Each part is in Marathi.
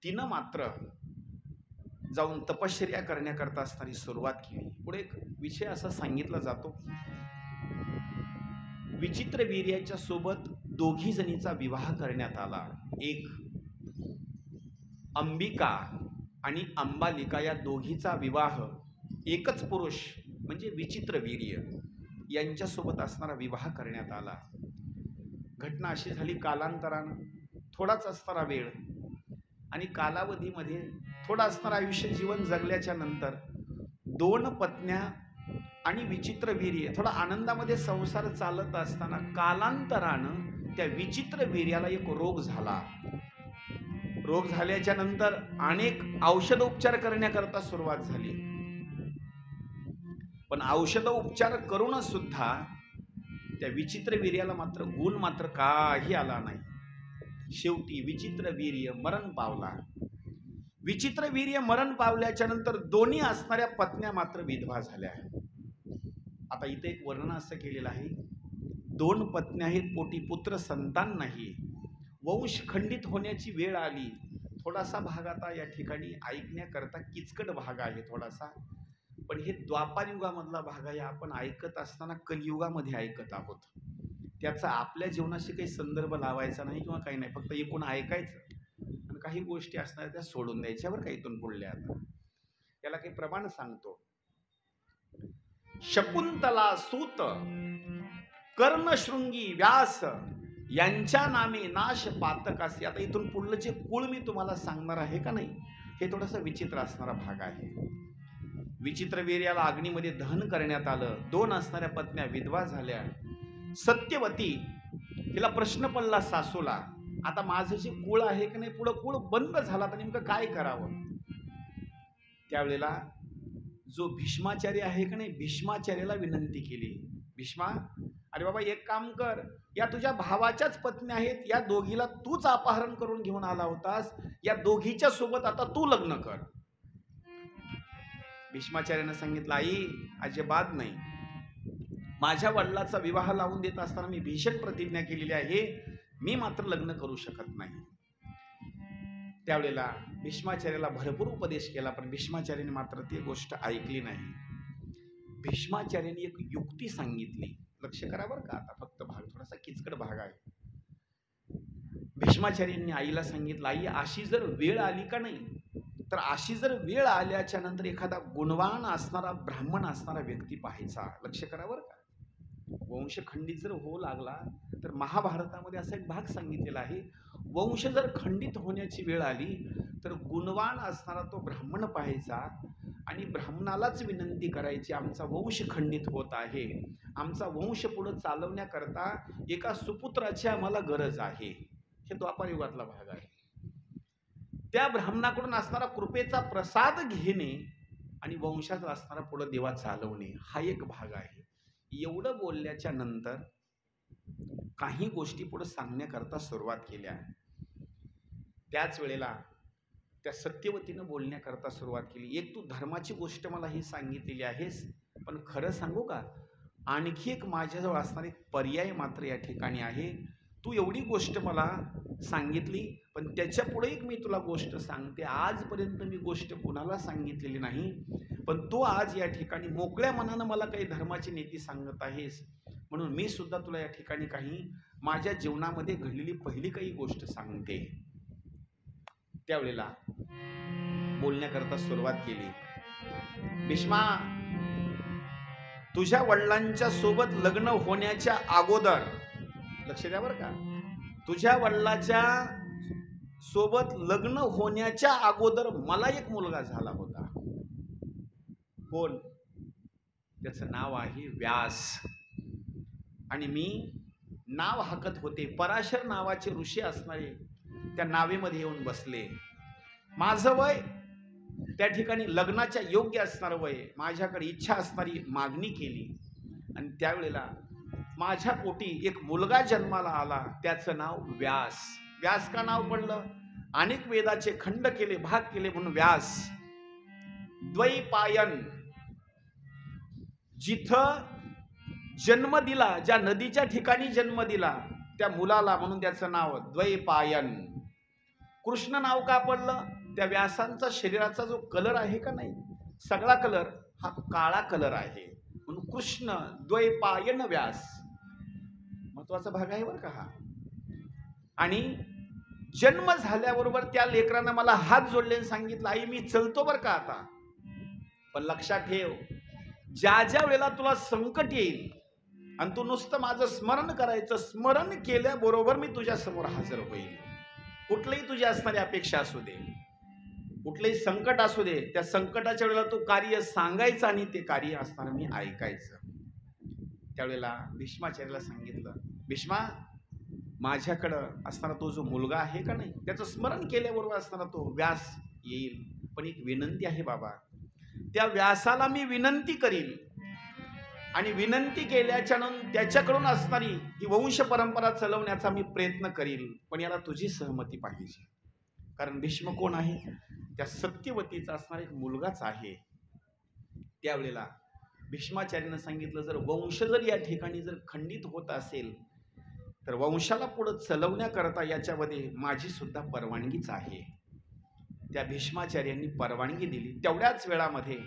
तिनं मात्र जाऊन तपश्चर्या करण्याकरता असताना सुरुवात केली. पुढे एक विषय असा सांगितला जातो, विचित्र वीर्याच्या सोबत दोघी जणीचा विवाह करण्यात आला. एक अंबिका आणि अंबालिका या दोघीचा विवाह एकच पुरुष म्हणजे विचित्र वीर्य यांच्यासोबत असणारा विवाह करण्यात आला. घटना अशी झाली, कालांतरानं थोडाच असणारा वेळ आणि कालावधीमध्ये थोडं असणारं आयुष्य जीवन जगल्याच्या नंतर दोन पत्न्या आणि विचित्र वीर्य थोडा आनंदामध्ये संसार चालत असताना कालांतरानं त्या विचित्र वीर्याला एक रोग झाला. रोग झाल्याच्या नंतर अनेक औषधोपचार करण्याकरता सुरुवात झाली, पण औषधोपचार करूनच सुद्धा त्या विचित्र वीर्याला मात्र गुण मात्र काही आला नाही. शेवटी विचित्र वीर्य मरण पावला. विचित्र वीर्य मरण पावल्याच्या नंतर दोन्ही असणाऱ्या पत्न्या मात्र विधवा झाल्या. आता इथे एक वर्णन असं केलेलं आहे, दोन पत्न्या आहेत, पोटी पुत्र संतान नाही, वंश खंडित होण्याची वेळ आली. थोडासा भाग आता या ठिकाणी ऐकण्याकरता किचकट भाग आहे थोडासा, पण हे द्वापार युगामधला भाग आहे. आपण ऐकत असताना कलियुगामध्ये ऐकत आहोत. त्याचा आपल्या जीवनाशी काही संदर्भ लावायचा नाही किंवा काही नाही, फक्त एकूण ऐकायचं आणि काही गोष्टी असणार त्या सोडून द्यायच्यावर काही इथून पुढल्या. आता याला काही प्रमाण सांगतो. शकुंतला सूत कर्णशृंगी व्यास यांच्या नामे नाश पातकासी. आता इथून पुढलं जे कुळ मी तुम्हाला सांगणार आहे का नाही, हे थोडंसं विचित्र असणारा भाग आहे. विचित्र वीर्याला अग्नीमध्ये दहन करण्यात आलं. दोन असणाऱ्या पत्न्या विधवा झाल्या. सत्यवती हिला प्रश्न पडला सासूला, आता माझं जे कुळ आहे की नाही, पुढं कुळ बंद झाला तर नेमकं काय करावं. त्यावेळेला जो भीष्माचार्य आहे की नाही, भीष्माचार्याला विनंती केली, भीष्मा अरे बाबा एक काम कर, या तुझ्या भावाच्याच पत्नी आहेत, या दोघीला तूच अपहरण करून घेऊन आला होतास, या दोघीच्या सोबत आता तू लग्न कर. भीष्माचार्याने सांगितलं, आई अजिबात नाही, माझ्या वडिलाचा विवाह लावून देत असताना मी भीषण प्रतिज्ञा केलेली आहे, मी मात्र लग्न करू शकत नाही. त्यावेळेला भीष्माचार्याला भरपूर उपदेश केला, पण भीष्माचार्याने मात्र ती गोष्ट ऐकली नाही. भीष्माचार्याने एक युक्ती सांगितली, लक्ष करा बरं का, आता फक्त भाग थोडासा किचकट भाग आहे. भीष्माचार्यांनी आईला सांगितलं, आई अशी जर वेळ आली का नाही, तर अशी जर वेळ आल्याच्या नंतर एखादा गुणवान असणारा ब्राह्मण असणारा व्यक्ती पाहायचा. लक्ष करा बरं का, वंश खंडित जर होऊ लागला तर महाभारतामध्ये असा एक भाग सांगितलेला आहे, वंश जर खंडित होण्याची वेळ आली तर गुणवान असणारा तो ब्राह्मण पाहायचा आणि ब्राह्मणालाच विनंती करायची, आमचा वंश खंडित होत आहे, आमचा वंश पुढे चालवण्याकरता एका सुपुत्राची आम्हाला गरज आहे. हे द्वापार युगातला भाग आहे. त्या ब्राह्मणाकडून असणारा कृपेचा प्रसाद घेणे आणि वंशाचा असणारा पुढे देवा चालवणे हा एक भाग आहे. एवढं बोलल्याच्या नंतर काही गोष्टी पुढे सांगण्याकरता सुरुवात केल्या. त्याच वेळेला त्या सत्यवतीनं बोलण्याकरता सुरुवात केली, एक तू धर्माची गोष्ट मला ही सांगितलेली आहेस, पण खरं सांगू का, आणखी एक माझ्याजवळ असणारा एक पर्याय मात्र या ठिकाणी आहे. तू एवढी गोष्ट मला सांगितली, पण त्याच्या पुढे एक मी तुला गोष्ट सांगते, आजपर्यंत मी गोष्ट कुणाला सांगितलेली नाही, पण तू आज या ठिकाणी मोकळ्या मनानं मला काही धर्माची नीती सांगत आहेस, म्हणून मी सुद्धा तुला या ठिकाणी काही माझ्या जीवनामध्ये घडलेली पहिली काही गोष्ट सांगते. त्यावेळेला बोलण्याकरता सुरुवात केली, भीष्मा तुझ्या वडिलांच्या सोबत लग्न होण्याच्या अगोदर, लक्ष द्या बरं का, तुझ्या वडिलाच्या सोबत लग्न होण्याच्या अगोदर मला एक मुलगा झाला होता. कोण? त्याचं नाव आहे व्यास. आणि मी नाव हाकत होते, पराशर नावाचे ऋषी असणारे त्या नावेमध्ये येऊन बसले. माझं वय त्या ठिकाणी लग्नाच्या योग्य असणारं वय, माझ्याकडे इच्छा असणारी मागणी केली आणि त्यावेळेला माझ्या पोटी एक मुलगा जन्माला आला, त्याचं नाव व्यास. व्यास का नाव पडलं? अनेक वेदाचे खंड केले, भाग केले म्हणून व्यास. द्वैपायन, जिथं जन्म दिला, ज्या नदीच्या ठिकाणी जन्म दिला त्या मुलाला, म्हणून त्याचं नाव द्वैपायन. कृष्ण नाव का पडलं? त्या व्यासांचा शरीराचा जो कलर आहे का नाही, सगळा कलर हा काळा कलर आहे, म्हणून कृष्ण द्वैपायन व्यास महत्वाचा भाग आहे बरं का हा. आणि जन्म झाल्याबरोबर त्या लेकरानं मला हात जोडले आणि सांगितलं, आई मी चलतो बरं का आता, पण लक्षात ठेव, ज्या ज्या वेळेला तुला संकट येईल आणि तू नुसतं माझं स्मरण करायचं, स्मरण केल्याबरोबर मी तुझ्या समोर हजर होईल. कुठलीही तुझी असणारी अपेक्षा असू दे, कुठलंही संकट असू दे, त्या संकटाच्या वेळेला तू कार्य सांगायचं आणि ते कार्य असताना मी ऐकायचं. त्यावेळेला भीष्माचार्याला सांगितलं, भीष्मा, माझ्याकडं असताना तो जो मुलगा आहे का नाही, त्याचं स्मरण केल्याबरोबर असताना तो व्यास येईल, पण एक विनंती आहे बाबा, त्या व्यासाला मी विनंती करील आणि विनंती केल्याच्या नंतर त्याच्याकडून असणारी ही वंश परंपरा चालवण्याचा मी प्रयत्न करील, पण याला तुझी सहमती पाहिजे. कारण भीष्म कोण आहे? त्या सत्यवतीचा असणारा एक मुलगाच आहे. त्यावेळेला भीष्माचार्यानं सांगितलं, जर वंश जर या ठिकाणी जर खंडित होत असेल तर वंशाला पुढे चालवण्याकरता याच्यामध्ये माझी सुद्धा परवानगीच आहे. त्या भीष्माचार्यांनी परवानगी दिली. तेवढ्याच वेळामध्ये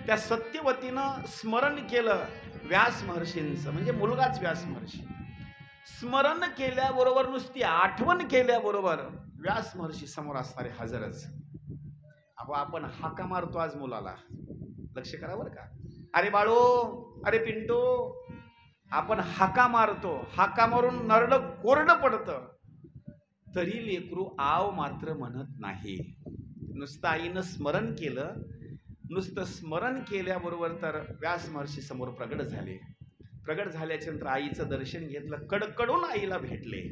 त्या सत्यवतीनं स्मरण केलं व्यास महर्षींचं, म्हणजे मुलगाच व्यास महर्षी. स्मरण केल्याबरोबर, नुसती आठवण केल्याबरोबर व्यास महर्षी समोर असणारे हजरच. अहो आपण हाका मारतो आज मुलाला, लक्ष करा बरं का. अरे बाळो, अरे पिंटो, आपण हाका मारतो, हाका मारून नरडं कोरडं पडतं, तरी लेकरू आव मात्र म्हणत नाही. नुसतं आईनं स्मरण केलं, नुसतं स्मरण केल्याबरोबर तर व्यास महर्षी समोर प्रगट झाले. प्रगट झाल्याच्या नंतर आईचं दर्शन घेतलं, कडकडून आईला भेटले.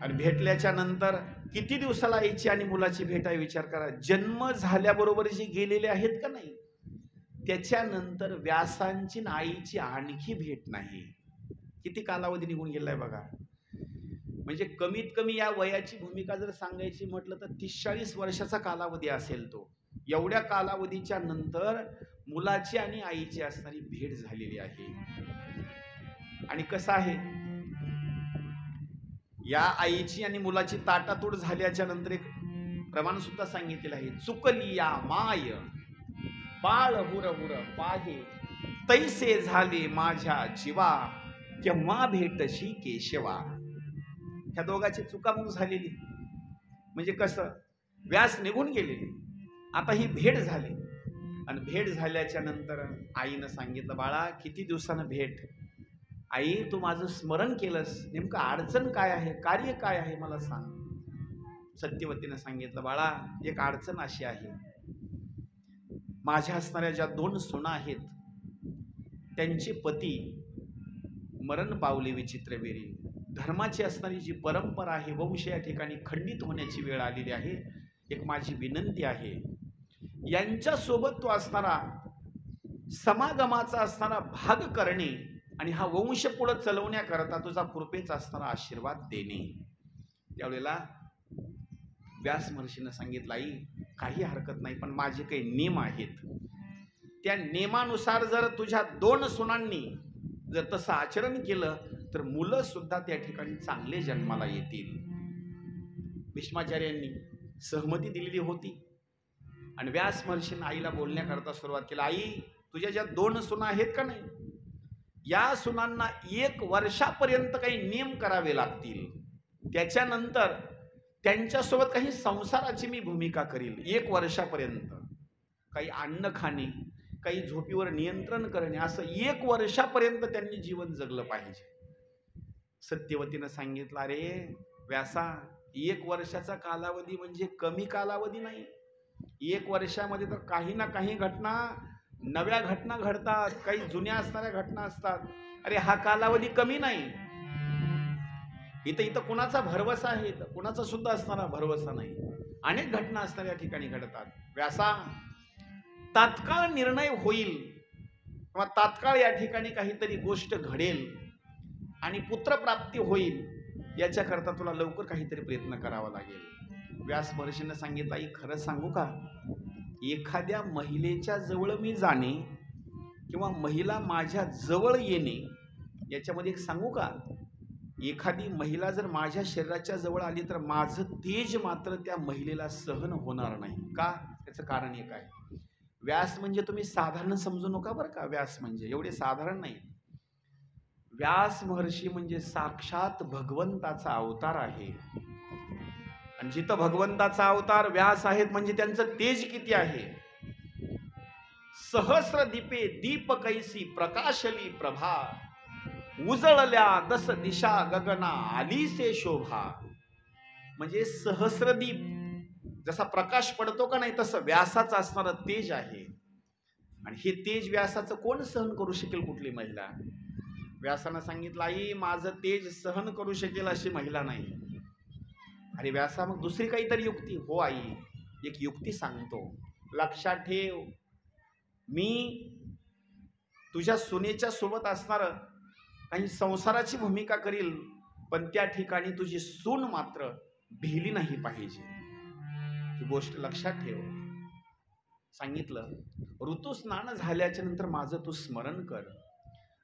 आणि भेटल्याच्या नंतर किती दिवसाला आईची आणि मुलाची भेट आहे विचार करा. जन्म झाल्याबरोबर जे गेलेले आहेत का नाही, त्याच्यानंतर व्यासांची आणि आईची आणखी भेट नाही. किती कालावधी निघून गेलाय बघा. म्हणजे कमीत कमी या वयाची भूमिका जर सांगायची म्हटलं तर 30-40 वर्षाचा कालावधी असेल तो. एवढ्या कालावधीच्या नंतर मुलाची आणि आईची असणारी भेट झालेली आहे. आणि कसं आहे, या आईची आणि मुलाची ताटातूट झाल्याच्या नंतर एक प्रमाण सुद्धा सांगितलेलं आहे, चुकली या माय बाळ हुर हुर पाहे, तैसे झाले माझ्या जीवा, केव्हा भेटशी केशवा. ह्या दोघांची चुकामुक झालेली. म्हणजे कसं, व्यास निघून गेलेली, आता ही भेट झाली. आणि भेट झाल्याच्या नंतर आईनं सांगितलं, बाळा किती दिवसानं भेट, आई तू माझं स्मरण केलंस, नेमकं अडचण काय आहे, कार्य काय आहे मला सांग. सत्यवतीनं सांगितलं, बाळा एक अडचण अशी आहे, माझ्या असणाऱ्या ज्या 2 सुना आहेत त्यांचे पती मरण पावले विचित्रवीरी. धर्माची असणारी जी परंपरा आहे, वंश या ठिकाणी खंडित होण्याची वेळ आलेली आहे. एक माझी विनंती आहे, यांच्यासोबत तो असणारा समागमाचा असणारा भाग करणे आणि हा वंश पुढे चालवण्याकरता तुझा कृपेचा असणारा आशीर्वाद देणे. त्यावेळेला व्यास महर्षीनं सांगितलं, आई काही हरकत नाही, पण माझे काही नियम आहेत, त्या नियमानुसार जर तुझ्या 2 सुनांनी जर तसं आचरण केलं तर मुलं सुद्धा त्या ठिकाणी चांगले जन्माला येतील. भीष्माचार्यांनी सहमती दिलेली होती. आणि व्यास महर्षींनी आईला बोलण्याकरता सुरुवात केली, आई तुझ्या ज्या 2 सुना आहेत का नाही, या सुनांना 1 वर्षापर्यंत काही नियम करावे लागतील. त्याच्यानंतर त्यांच्यासोबत काही संसाराची मी भूमिका करील. 1 वर्षापर्यंत काही अन्न खाणे, काही झोपीवर नियंत्रण करणे, असं 1 वर्षापर्यंत त्यांनी जीवन जगलं पाहिजे. सत्यवतीनं सांगितलं, अरे व्यासा 1 वर्षाचा कालावधी म्हणजे कमी कालावधी नाही. 1 वर्षामध्ये तर काही ना काही घटना, नव्या घटना घडतात, काही जुन्या असणाऱ्या घटना असतात. अरे हा कालावधी कमी नाही. इथं कुणाचा भरवसा आहे, तर कुणाचा सुद्धा असणारा भरवसा नाही. अनेक घटना असणाऱ्या ठिकाणी घडतात. व्यासा तात्काळ निर्णय होईल किंवा तात्काळ या ठिकाणी काहीतरी गोष्ट घडेल आणि पुत्रप्राप्ती होईल, याच्याकरता तुला लवकर काहीतरी प्रयत्न करावा लागेल. व्यास महर्षींना सांगितलं, आई खरं सांगू का, एखाद्या महिलेच्या जवळ मी जाणे किंवा महिला माझ्या जवळ येणे, याच्यामध्ये एक सांगू का, एखादी महिला जर माझ्या शरीराच्या जवळ आली तर माझं तेज मात्र त्या महिलेला सहन होणार नाही. का? त्याचं कारण एक आहे. व्यास म्हणजे तुम्ही साधारण समजू नका बरं का. व्यास म्हणजे एवढे साधारण नाही. व्यास महर्षी म्हणजे साक्षात भगवंताचा अवतार आहे. आणि जिथं भगवंताचा अवतार व्यास आहेत म्हणजे त्यांचं तेज किती आहे. सहस्र दीपे दीप कैसी प्रकाशली प्रभा, उजळल्या दस दिशा गगना आली से शोभा. म्हणजे सहस्रदीप जसा प्रकाश पडतो का नाही तसं व्यासाचं असणारं तेज आहे. आणि हे तेज व्यासाचं कोण सहन करू शकेल? कुठली महिला? व्यासानं सांगितलं, आई माझं तेज सहन करू शकेल अशी महिला नाही. अरे व्यासा, मग दुसरी काहीतरी युक्ती? हो आई, एक युक्ती सांगतो. लक्षात ठेव, मी तुझ्या सुनेच्या सोबत असणार काही संसाराची भूमिका करील, पण त्या ठिकाणी तुझी सून मात्र भिली नाही पाहिजे. ही गोष्ट लक्षात ठेव. सांगितलं, ऋतुस्नान झाल्याच्या नंतर माझं तू स्मरण कर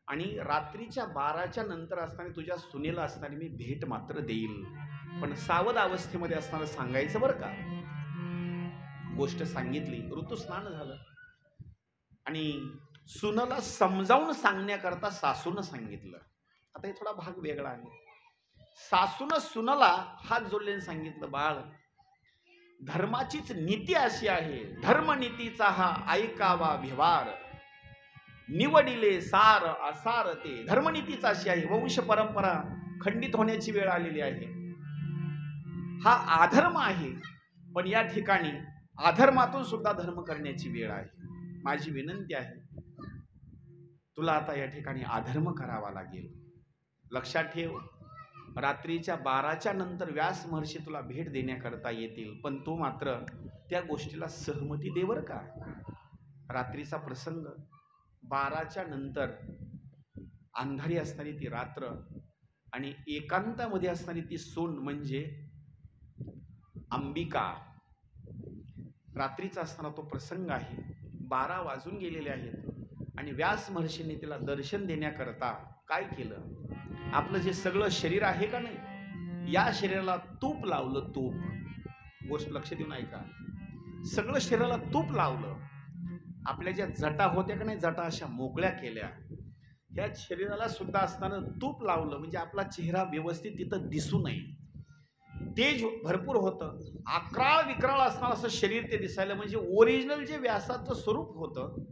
आणि रात्रीच्या 12च्या नंतर असताना तुझ्या सुनेला असणारी मी भेट मात्र देईल, पण सावध अवस्थेमध्ये असणारं सांगायचं बरं का. गोष्ट सांगितली. ऋतुस्नान झालं आणि सुनला समजावून सांगण्याकरता सासूनं सांगितलं. आता हे थोडा भाग वेगळा आहे. सासूनं सुनला हात जोडलेने सांगितलं, बाळ, धर्माचीच नीती अशी आहे, धर्मनीतीचा हा ऐकावा व्यवहार, निवडिले सार असार ते. धर्मनीतीच अशी आहे, वंश परंपरा खंडित होण्याची वेळ आलेली आहे. हा अधर्म आहे, पण या ठिकाणी अधर्मातून सुद्धा धर्म करण्याची वेळ आहे. माझी विनंती आहे, तुला आता या ठिकाणी अधर्म करावा लागेल. लक्षात ठेव, रात्रीच्या 12च्या नंतर व्यास महर्षी तुला भेट देण्याकरता येतील, पण तू मात्र त्या गोष्टीला सहमती दे बरं का. रात्रीचा प्रसंग, 12च्या नंतर अंधारी असणारी ती रात्र आणि एकांतामध्ये असणारी ती सून म्हणजे अंबिका. रात्रीचा असणारा तो प्रसंग आहे. 12 वाजून गेलेले आहेत आणि व्यास महर्षींनी तिला दर्शन देण्याकरता काय केलं? आपलं जे सगळं शरीर आहे का नाही, या शरीराला तूप लावलं. तूप, गोष्ट लक्ष देऊन ऐका. सगळं शरीराला तूप लावलं. आपल्या ज्या जटा होत्या का नाही, जटा अशा मोकळ्या केल्या. या शरीराला सुद्धा असताना तूप लावलं म्हणजे आपला चेहरा व्यवस्थित तिथं दिसू नये. तेज भरपूर होतं. अकराळ विक्राळ असणार असं शरीर ते दिसायला, म्हणजे ओरिजिनल जे व्यासाचं स्वरूप होतं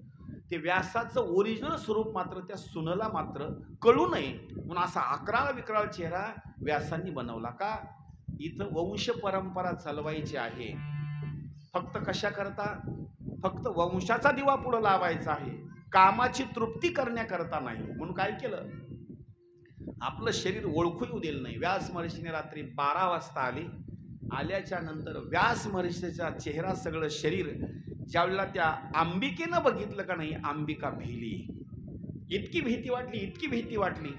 ते व्यासाचं ओरिजिनल स्वरूप मात्र त्या सुनला मात्र कळू नये म्हणून असा अकराळ विक्राळ चेहरा व्यासांनी बनवला. का? इथं वंश परंपरा चालवायची आहे. फक्त कशा करता? फक्त वंशाचा दिवा पुढे लावायचा आहे, कामाची तृप्ती करण्याकरता नाही. म्हणून काय केलं? आपलं शरीर ओळखू येऊ दिलं नाही. व्यास महर्षीने रात्री 12 वाजता आले. आल्याच्या नंतर व्यास महर्षीचा चेहरा, सगळं शरीर ज्यावेळेला त्या अंबिकेनं बघितलं का नाही, अंबिका भिली. इतकी भीती वाटली, इतकी भीती वाटली.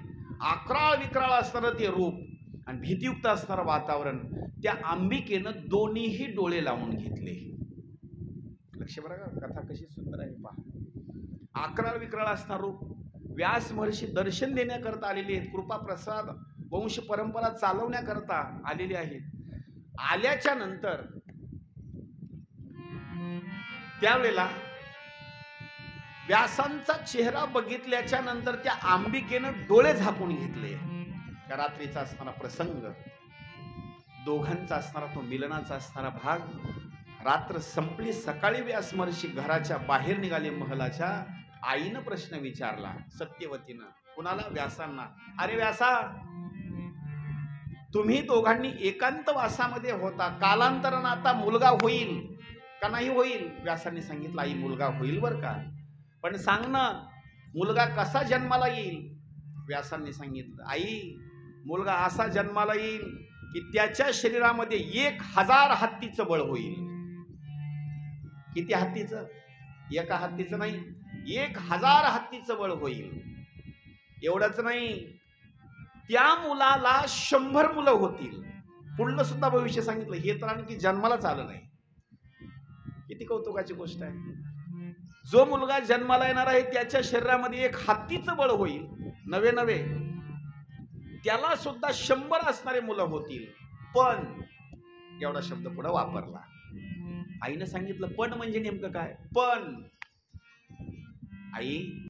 अकराळ विक्राळ असणारं ते रूप आणि भीतीयुक्त असणारं वातावरण, त्या अंबिकेनं दोन्हीही डोळे लावून घेतले. लक्ष बरं का, कथा कशी सुंदर आहे पहा. अकराळ विक्राळ असणार रूप, व्यास महर्षी दर्शन देण्याकरता आलेले आहेत, कृपा प्रसाद वंश परंपरा चालवण्याकरता आलेले आहेत. आल्याच्या नंतर त्यावेळेला व्यासांचा चेहरा बघितल्याच्या नंतर त्या अंबिकेनं डोळे झाकून घेतले. त्या रात्रीचा असणारा प्रसंग, दोघांचा असणारा तो मिलनाचा असणारा भाग. रात्र संपली. सकाळी व्यास महर्षी घराच्या बाहेर निघाले महलाच्या. आईनं प्रश्न विचारला सत्यवतीनं. कुणाला? व्यासांना. अरे व्यासा, तुम्ही दोघांनी एकांत वासामध्ये होता, कालांतरानं आता मुलगा होईल का नाही होईल? व्यासांनी सांगितलं, आई मुलगा होईल बर का, पण सांग ना मुलगा कसा जन्माला येईल? व्यासांनी सांगितलं, आई मुलगा असा जन्माला येईल की त्याच्या शरीरामध्ये 1000 हत्तीचं बळ होईल. किती हत्तीचं? एका हत्तीचं नाही, 1000 हत्तीचं बळ होईल. एवढंच नाही, त्या मुलाला 100 मुलं होतील. पुढलं सुद्धा भविष्य सांगितलं. हे तर आणखी जन्मालाच आलं नाही. किती कौतुकाची गोष्ट आहे. जो मुलगा जन्माला येणार आहे त्याच्या शरीरामध्ये 1 हत्तीचं बळ होईल. नवे त्याला सुद्धा 100 असणारे मुलं होतील, पण एवढा शब्द पुढे वापरला. आईनं सांगितलं पण म्हणजे नेमकं काय? पण आई